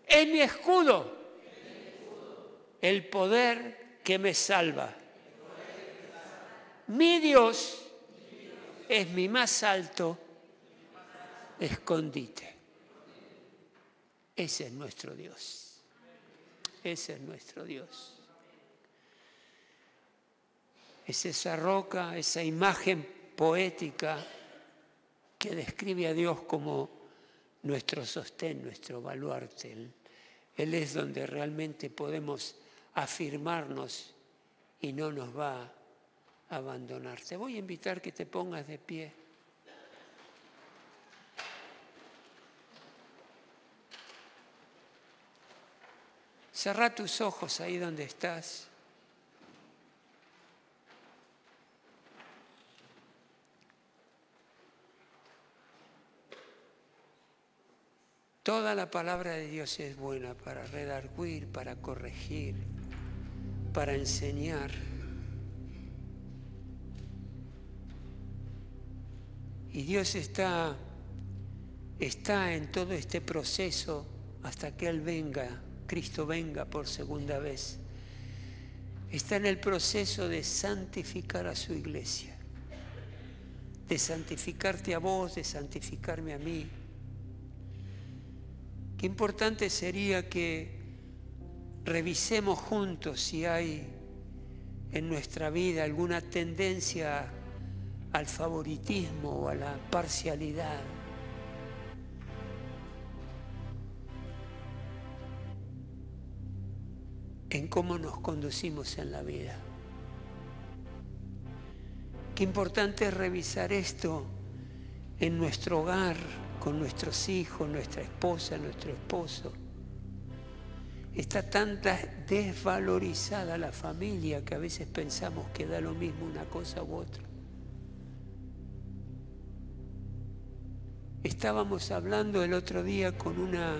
Es mi escudo, el poder que me salva. Mi Dios es mi más alto escondite. Ese es nuestro Dios. Ese es nuestro Dios. Es esa roca, esa imagen poética que describe a Dios como nuestro sostén, nuestro baluarte. Él es donde realmente podemos afirmarnos y no nos va a abandonar. Te voy a invitar que te pongas de pie. Cerrá tus ojos ahí donde estás. Toda la palabra de Dios es buena para redarguir, para corregir, para enseñar. Y Dios está en todo este proceso hasta que Él venga, Cristo venga por segunda vez. Está en el proceso de santificar a su iglesia, de santificarte a vos, de santificarme a mí. Qué importante sería que revisemos juntos si hay en nuestra vida alguna tendencia al favoritismo o a la parcialidad. En cómo nos conducimos en la vida. Qué importante es revisar esto en nuestro hogar, con nuestros hijos, nuestra esposa, nuestro esposo, Está tan desvalorizada la familia que a veces pensamos que da lo mismo una cosa u otra. Estábamos hablando el otro día con una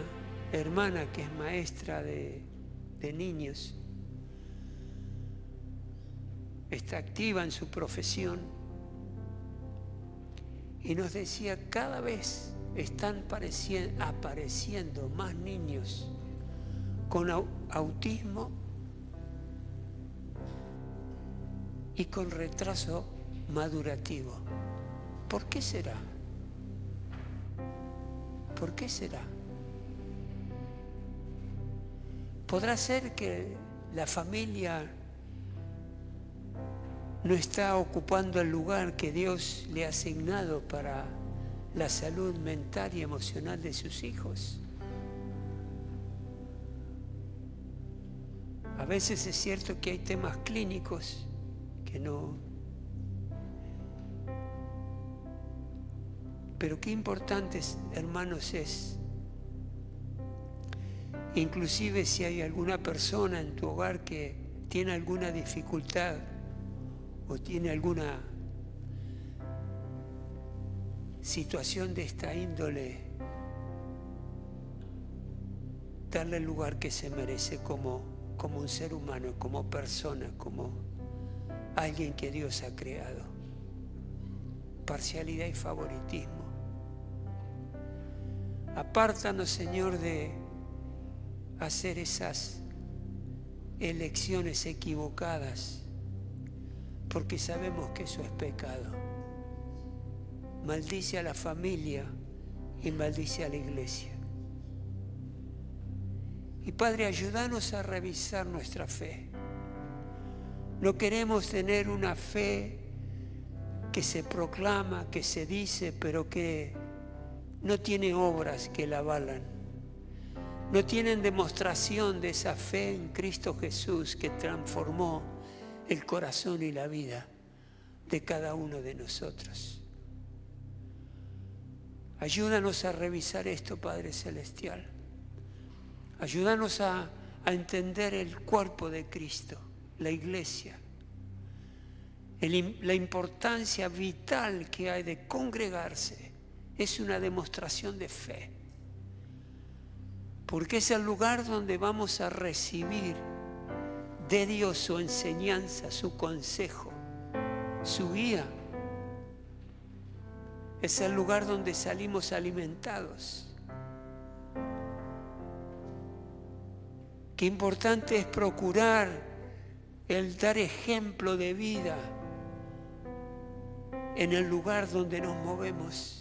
hermana que es maestra de niños. Está activa en su profesión y nos decía, cada vez están apareciendo más niños con autismo y con retraso madurativo. ¿Por qué será? ¿Por qué será? ¿Podrá ser que la familia no está ocupando el lugar que Dios le ha asignado para la salud mental y emocional de sus hijos? A veces es cierto que hay temas clínicos que no. Pero qué importante, hermanos, es, inclusive si hay alguna persona en tu hogar que tiene alguna dificultad o tiene alguna situación de esta índole, darle el lugar que se merece como un ser humano, como persona, como alguien que Dios ha creado. Parcialidad y favoritismo. Apártanos, Señor, de hacer esas elecciones equivocadas, porque sabemos que eso es pecado. Maldice a la familia y maldice a la iglesia. Y Padre, ayúdanos a revisar nuestra fe. No queremos tener una fe que se proclama, que se dice, pero que no tiene obras que la avalan. No tienen demostración de esa fe en Cristo Jesús que transformó el corazón y la vida de cada uno de nosotros. Ayúdanos a revisar esto, Padre Celestial. Ayúdanos a entender el cuerpo de Cristo, la iglesia, la importancia vital que hay de congregarse. Es una demostración de fe, porque es el lugar donde vamos a recibir de Dios su enseñanza, su consejo, su guía. Es el lugar donde salimos alimentados. Qué importante es procurar el dar ejemplo de vida en el lugar donde nos movemos.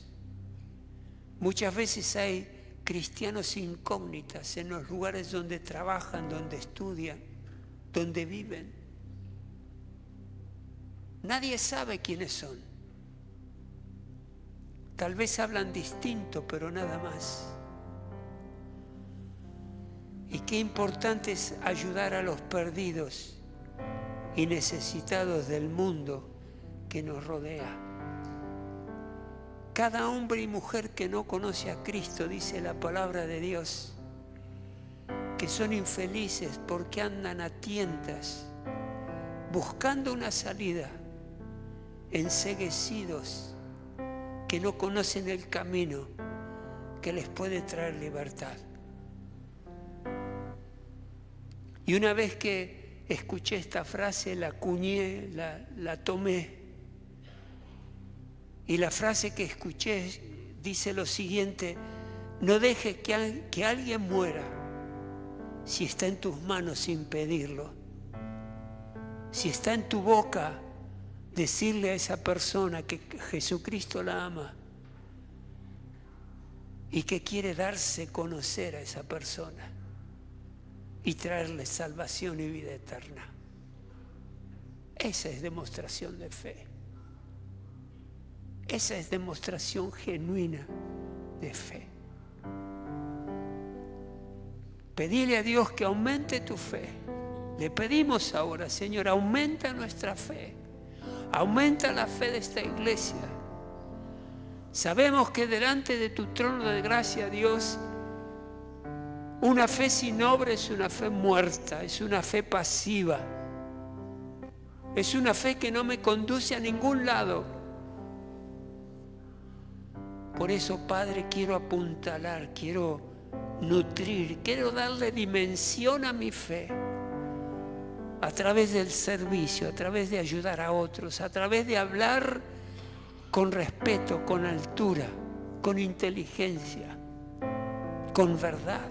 Muchas veces hay cristianos incógnitas en los lugares donde trabajan, donde estudian, donde viven. Nadie sabe quiénes son. Tal vez hablan distinto, pero nada más. Y qué importante es ayudar a los perdidos y necesitados del mundo que nos rodea. Cada hombre y mujer que no conoce a Cristo, dice la palabra de Dios, que son infelices porque andan a tientas, buscando una salida, enceguecidos, que no conocen el camino que les puede traer libertad. Y una vez que escuché esta frase, la acuñé, la tomé. Y la frase que escuché dice lo siguiente: no dejes que alguien muera si está en tus manos sin pedirlo. Si está en tu boca decirle a esa persona que Jesucristo la ama y que quiere darse a conocer a esa persona y traerle salvación y vida eterna. Esa es demostración de fe. Esa es demostración genuina de fe. Pedile a Dios que aumente tu fe. Le pedimos ahora, Señor, aumenta nuestra fe. Aumenta la fe de esta iglesia. Sabemos que delante de tu trono de gracia, Dios, Una fe sin obra es una fe muerta, es una fe pasiva. Es una fe que no me conduce a ningún lado. Por eso, Padre, quiero apuntalar, quiero nutrir, quiero darle dimensión a mi fe a través del servicio, a través de ayudar a otros, a través de hablar con respeto, con altura, con inteligencia, con verdad.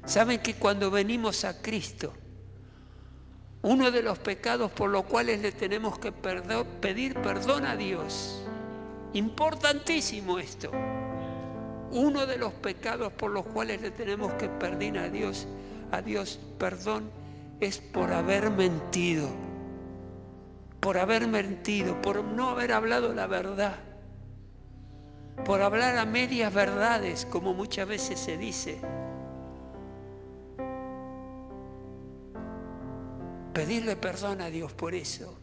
¿Saben que cuando venimos a Cristo, uno de los pecados por los cuales le tenemos que pedir perdón a Dios, importantísimo esto, uno de los pecados por los cuales le tenemos que pedir a Dios perdón es por haber mentido, por no haber hablado la verdad, por hablar a medias verdades, como muchas veces se dice. Pedirle perdón a Dios por eso.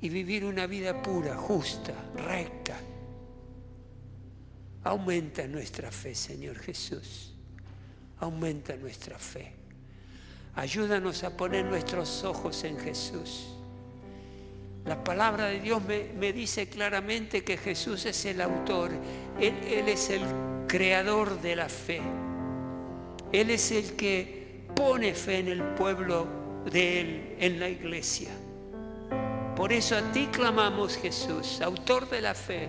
Y vivir una vida pura, justa, recta. Aumenta nuestra fe, Señor Jesús. Aumenta nuestra fe. Ayúdanos a poner nuestros ojos en Jesús. La palabra de Dios me dice claramente que Jesús es el autor. Él es el creador de la fe. Él es el que pone fe en el pueblo de Él, en la iglesia. Por eso a ti clamamos, Jesús, autor de la fe,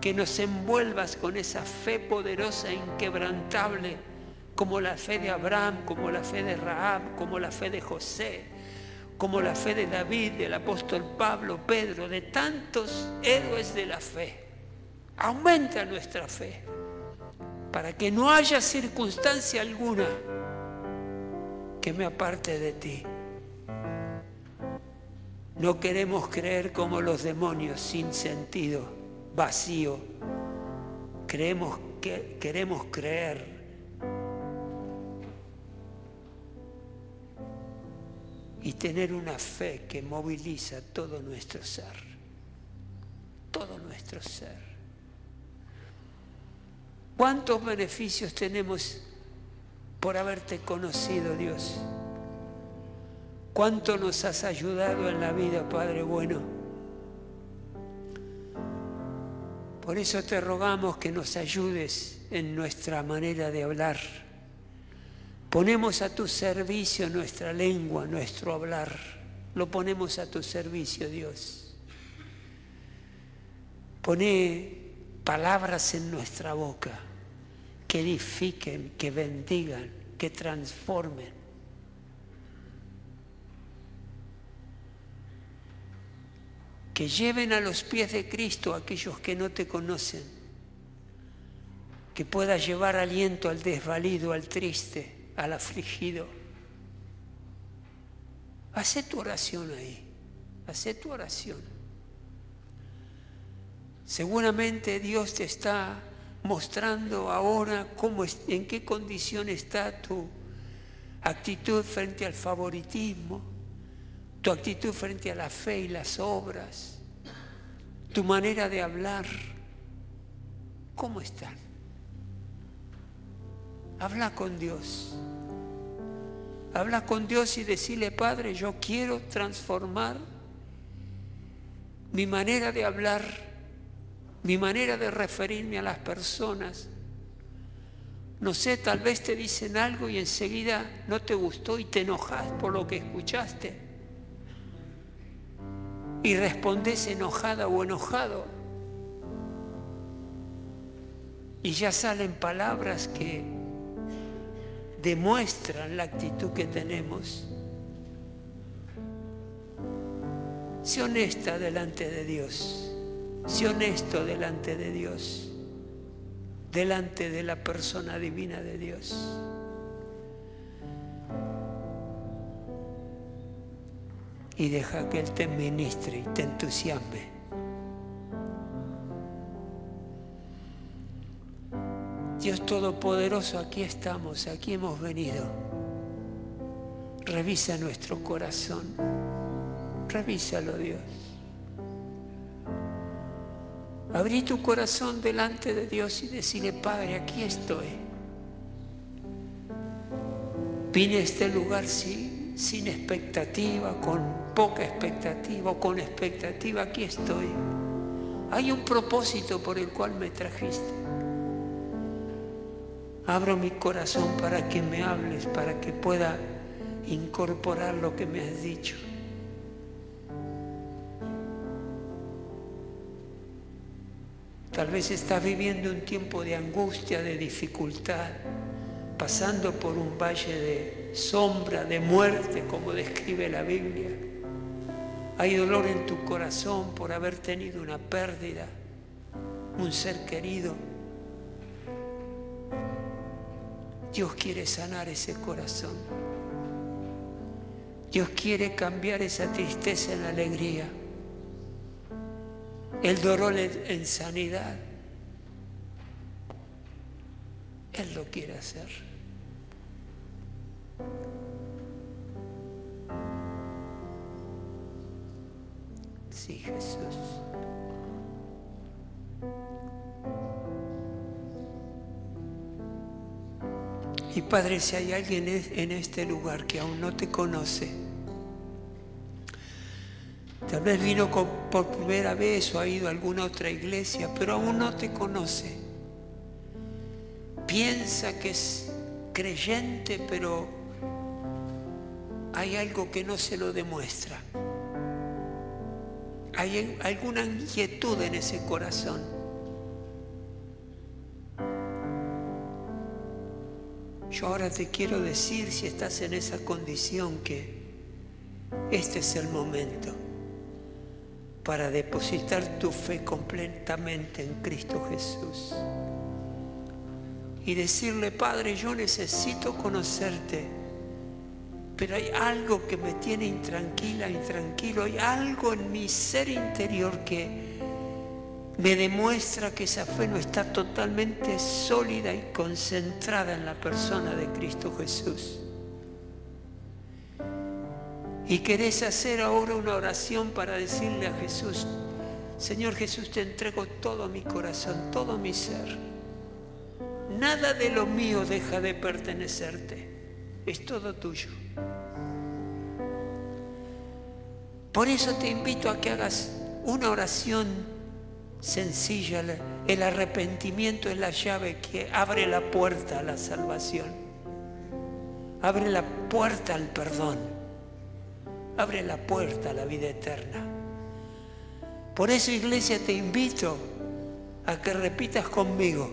que nos envuelvas con esa fe poderosa e inquebrantable, como la fe de Abraham, como la fe de Rahab, como la fe de José, como la fe de David, del apóstol Pablo, Pedro, de tantos héroes de la fe. Aumenta nuestra fe, para que no haya circunstancia alguna que me aparte de ti. No queremos creer como los demonios, sin sentido, vacío. Queremos creer. Y tener una fe que moviliza todo nuestro ser. Todo nuestro ser. ¿Cuántos beneficios tenemos por haberte conocido, Dios? ¿Cuánto nos has ayudado en la vida, Padre bueno? Por eso te rogamos que nos ayudes en nuestra manera de hablar. Ponemos a tu servicio nuestra lengua, nuestro hablar. Lo ponemos a tu servicio, Dios. Poné palabras en nuestra boca que edifiquen, que bendigan, que transformen. Que lleven a los pies de Cristo a aquellos que no te conocen. Que pueda llevar aliento al desvalido, al triste, al afligido. Hacé tu oración ahí. Hacé tu oración. Seguramente Dios te está mostrando ahora en qué condición está tu actitud frente al favoritismo, tu actitud frente a la fe y las obras, tu manera de hablar. ¿Cómo están? Habla con Dios. Habla con Dios y decirle: Padre, yo quiero transformar mi manera de hablar, mi manera de referirme a las personas. No sé, tal vez te dicen algo y enseguida no te gustó y te enojas por lo que escuchaste. Y respondes enojada o enojado. Y ya salen palabras que demuestran la actitud que tenemos. Sé honesta delante de Dios. Sé honesto delante de Dios. Delante de la persona divina de Dios. Y deja que Él te ministre y te entusiasme. Dios Todopoderoso, aquí estamos, aquí hemos venido. Revisa nuestro corazón. Revísalo, Dios. Abrí tu corazón delante de Dios y decirle: Padre, aquí estoy. Vine a este lugar sin expectativa, con poca expectativa o con expectativa. Aquí estoy. Hay un propósito por el cual me trajiste. Abro mi corazón para que me hables, para que pueda incorporar lo que me has dicho. Tal vez estás viviendo un tiempo de angustia, de dificultad, pasando por un valle de sombra, de muerte, como describe la Biblia. Hay dolor en tu corazón por haber tenido una pérdida, un ser querido. Dios quiere sanar ese corazón. Dios quiere cambiar esa tristeza en alegría, el dolor en sanidad. Él lo quiere hacer. Sí, Jesús. Y Padre, si hay alguien en este lugar que aún no te conoce, tal vez vino por primera vez o ha ido a alguna otra iglesia, pero aún no te conoce. Piensa que es creyente, pero hay algo que no se lo demuestra. Hay alguna inquietud en ese corazón. Yo ahora te quiero decir, si estás en esa condición, que este es el momento para depositar tu fe completamente en Cristo Jesús y decirle: Padre, yo necesito conocerte, pero hay algo que me tiene intranquila, intranquilo. Hay algo en mi ser interior que me demuestra que esa fe no está totalmente sólida y concentrada en la persona de Cristo Jesús. Y querés hacer ahora una oración para decirle a Jesús: Señor Jesús, te entrego todo mi corazón, todo mi ser. Nada de lo mío deja de pertenecerte, es todo tuyo. Por eso te invito a que hagas una oración sencilla. El arrepentimiento es la llave que abre la puerta a la salvación, abre la puerta al perdón, abre la puerta a la vida eterna. Por eso, iglesia, te invito a que repitas conmigo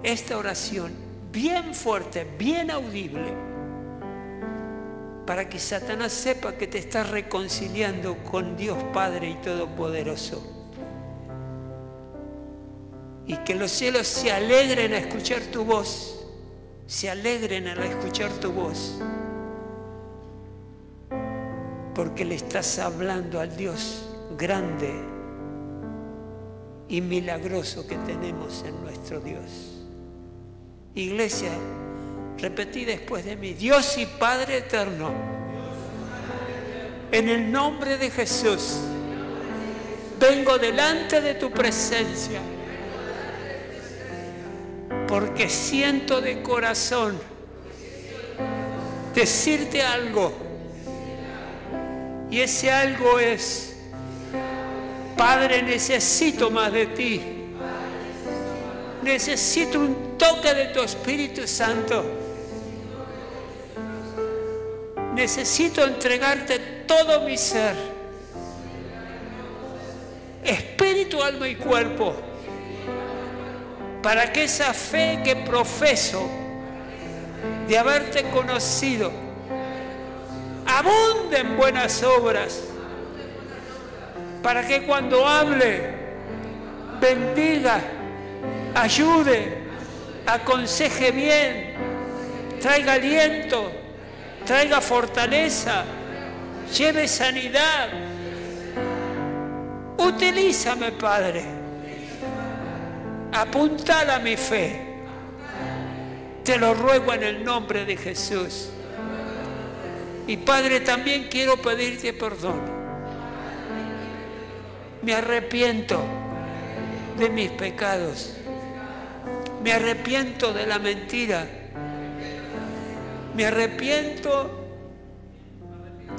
esta oración bien fuerte, bien audible, para que Satanás sepa que te estás reconciliando con Dios Padre y Todopoderoso. Y que los cielos se alegren a escuchar tu voz, se alegren al escuchar tu voz, porque le estás hablando al Dios grande y milagroso que tenemos en nuestro Dios. Iglesia, repetí después de mí: Dios y Padre eterno, en el nombre de Jesús, vengo delante de tu presencia, porque siento de corazón decirte algo, y ese algo es: Padre, necesito más de ti, necesito un toque de tu Espíritu Santo, necesito entregarte todo mi ser, espíritu, alma y cuerpo, para que esa fe que profeso de haberte conocido abunde en buenas obras, para que cuando hable, bendiga, ayude, aconseje bien, traiga aliento, traiga fortaleza, lleve sanidad. Utilízame, Padre, apuntala mi fe, te lo ruego en el nombre de Jesús. Y Padre, también quiero pedirte perdón. Me arrepiento de mis pecados. Me arrepiento de la mentira. Me arrepiento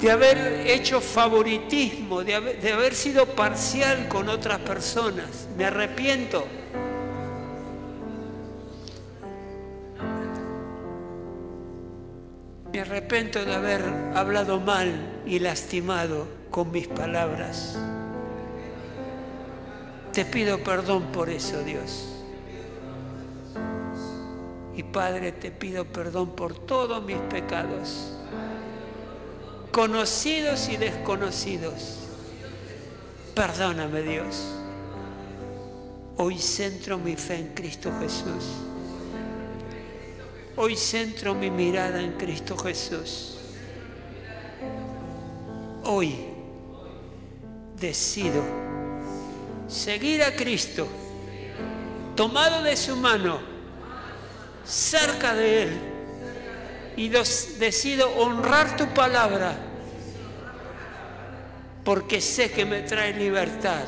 de haber hecho favoritismo, de haber sido parcial con otras personas. Me arrepiento. Me arrepiento de haber hablado mal y lastimado con mis palabras. Te pido perdón por eso, Dios. Y Padre, te pido perdón por todos mis pecados, conocidos y desconocidos. Perdóname, Dios. Hoy centro mi fe en Cristo Jesús. Hoy centro mi mirada en Cristo Jesús. Hoy decido seguir a Cristo, tomado de su mano, cerca de Él, y decido honrar tu palabra, porque sé que me trae libertad,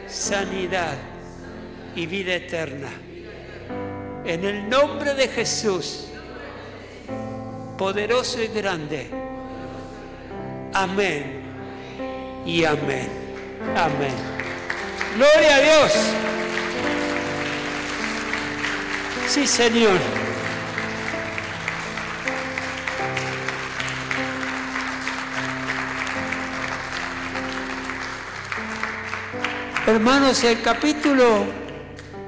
sanidad y vida eterna. En el nombre de Jesús, poderoso y grande. Amén y amén. Amén. Gloria a Dios. Sí, Señor. Hermanos, el capítulo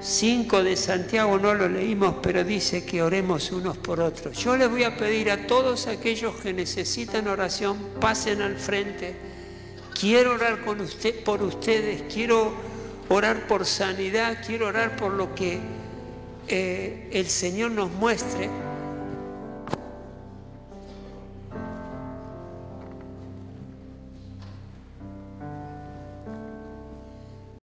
5 de Santiago no lo leímos, pero dice que oremos unos por otros. Yo les voy a pedir a todos aquellos que necesitan oración, pasen al frente. Quiero orar por ustedes, quiero orar por sanidad, quiero orar por lo que el Señor nos muestre.